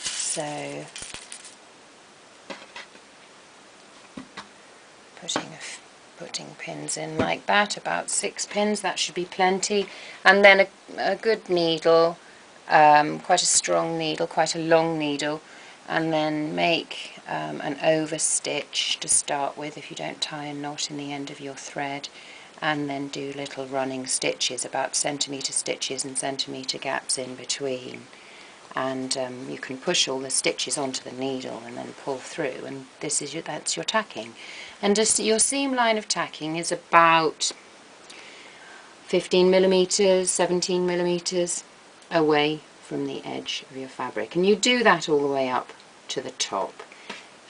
So putting pins in like that, about 6 pins, that should be plenty. And then a good needle, quite a strong needle, quite a long needle, and then make an over stitch to start with if you don't tie a knot in the end of your thread, and then do little running stitches, about centimetre stitches and centimetre gaps in between. And you can push all the stitches onto the needle and then pull through, and that's your tacking. And just your seam line of tacking is about 15 millimeters, 17 millimeters away from the edge of your fabric, and you do that all the way up to the top.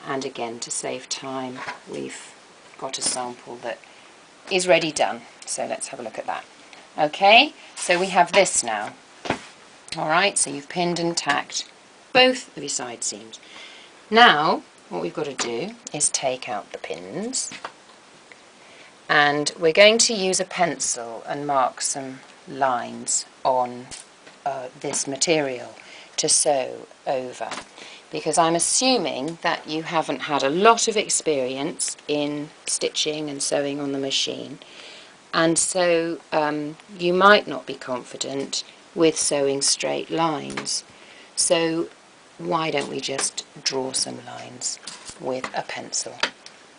And again, to save time, we've got a sample that is ready done, so let's have a look at that. Okay, so we have this now. Alright, so you've pinned and tacked both of your side seams. Now, what we've got to do is take out the pins, and we're going to use a pencil and mark some lines on this material to sew over, because I'm assuming that you haven't had a lot of experience in stitching and sewing on the machine, and so you might not be confident with sewing straight lines. So why don't we just draw some lines with a pencil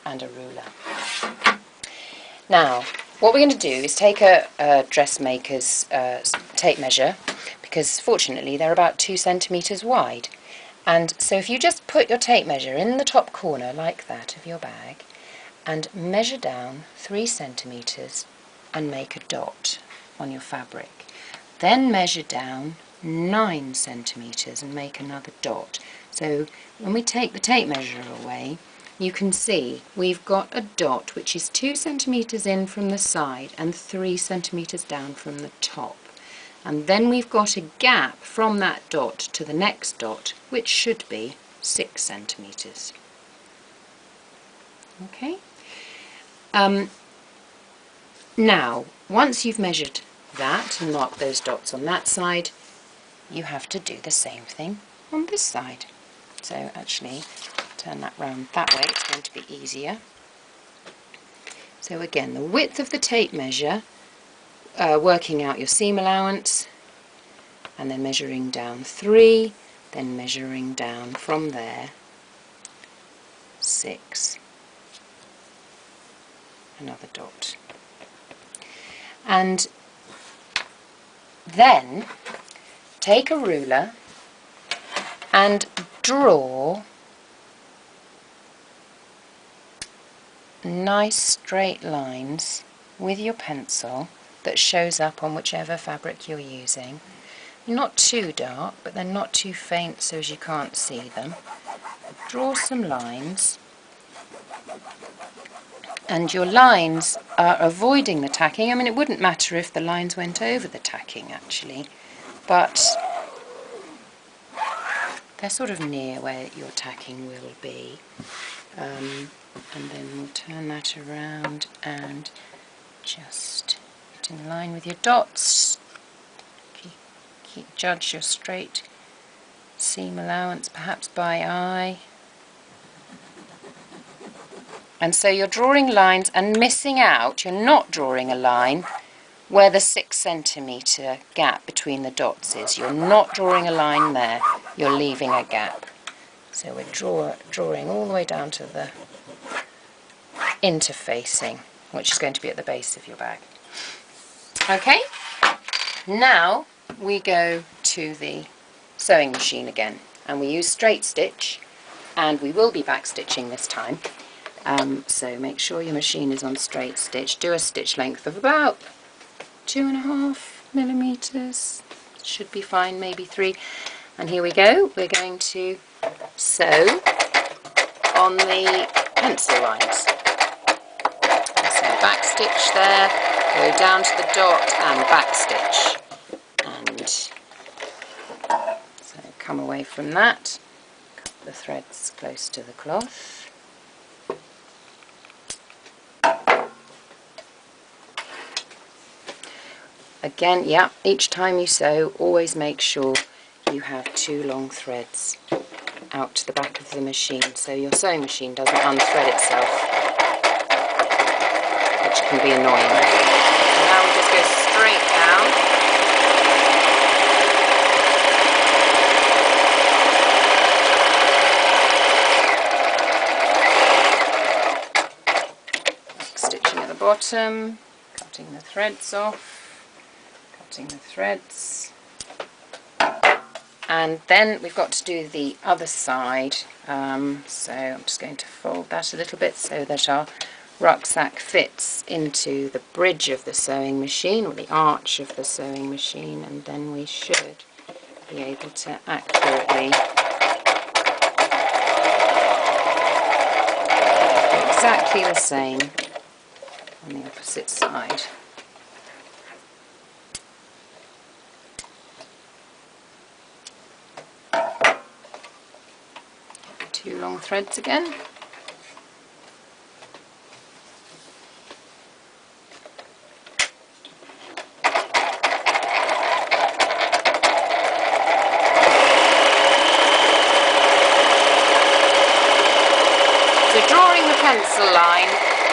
and a ruler. Now, what we're going to do is take a dressmaker's tape measure, because fortunately they're about 2 centimetres wide. And so if you just put your tape measure in the top corner like that of your bag and measure down 3 centimetres and make a dot on your fabric. Then measure down 9 centimetres and make another dot. So when we take the tape measure away, you can see we've got a dot which is 2 centimetres in from the side and 3 centimetres down from the top. And then we've got a gap from that dot to the next dot, which should be 6 centimetres. Okay? Now, once you've measured that and marked those dots on that side, you have to do the same thing on this side. So actually, turn that round that way, it's going to be easier. So again, the width of the tape measure, working out your seam allowance, and then measuring down 3, then measuring down from there 6, another dot. And then take a ruler and draw nice straight lines with your pencil that shows up on whichever fabric you're using. Not too dark, but they're not too faint so as you can't see them. Draw some lines, and your lines are avoiding the tacking. I mean, it wouldn't matter if the lines went over the tacking actually, but they're sort of near where your tacking will be. And then we'll turn that around and just get in line with your dots. Judge your straight seam allowance perhaps by eye. And so you're drawing lines and missing out, you're not drawing a line where the 6 centimetre gap between the dots is. You're not drawing a line there, you're leaving a gap. So we're drawing all the way down to the interfacing, which is going to be at the base of your bag. Okay, now we go to the sewing machine again, and we use straight stitch, and we will be back stitching this time. So make sure your machine is on straight stitch. Do a stitch length of about 2.5 millimeters. Should be fine, maybe 3. And here we go. We're going to sew on the pencil lines. So back stitch there, go down to the dot and back stitch. And so come away from that, cut the threads close to the cloth. again, yeah, each time you sew, always make sure you have 2 long threads out to the back of the machine so your sewing machine doesn't unthread itself, which can be annoying. And now we just go straight down. Stitching at the bottom, cutting the threads off, cutting the threads. And then we've got to do the other side, so I'm just going to fold that a little bit so that our rucksack fits into the bridge of the sewing machine, or the arch of the sewing machine, and then we should be able to accurately do exactly the same on the opposite side. 2 long threads again. So drawing the pencil line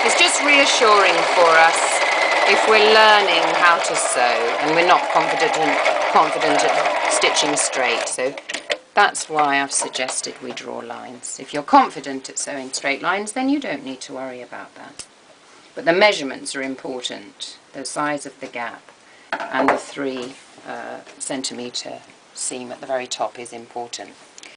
is just reassuring for us if we're learning how to sew and we're not confident at stitching straight. So that's why I've suggested we draw lines. If you're confident at sewing straight lines, then you don't need to worry about that. But the measurements are important. The size of the gap and the 3 centimetre seam at the very top is important.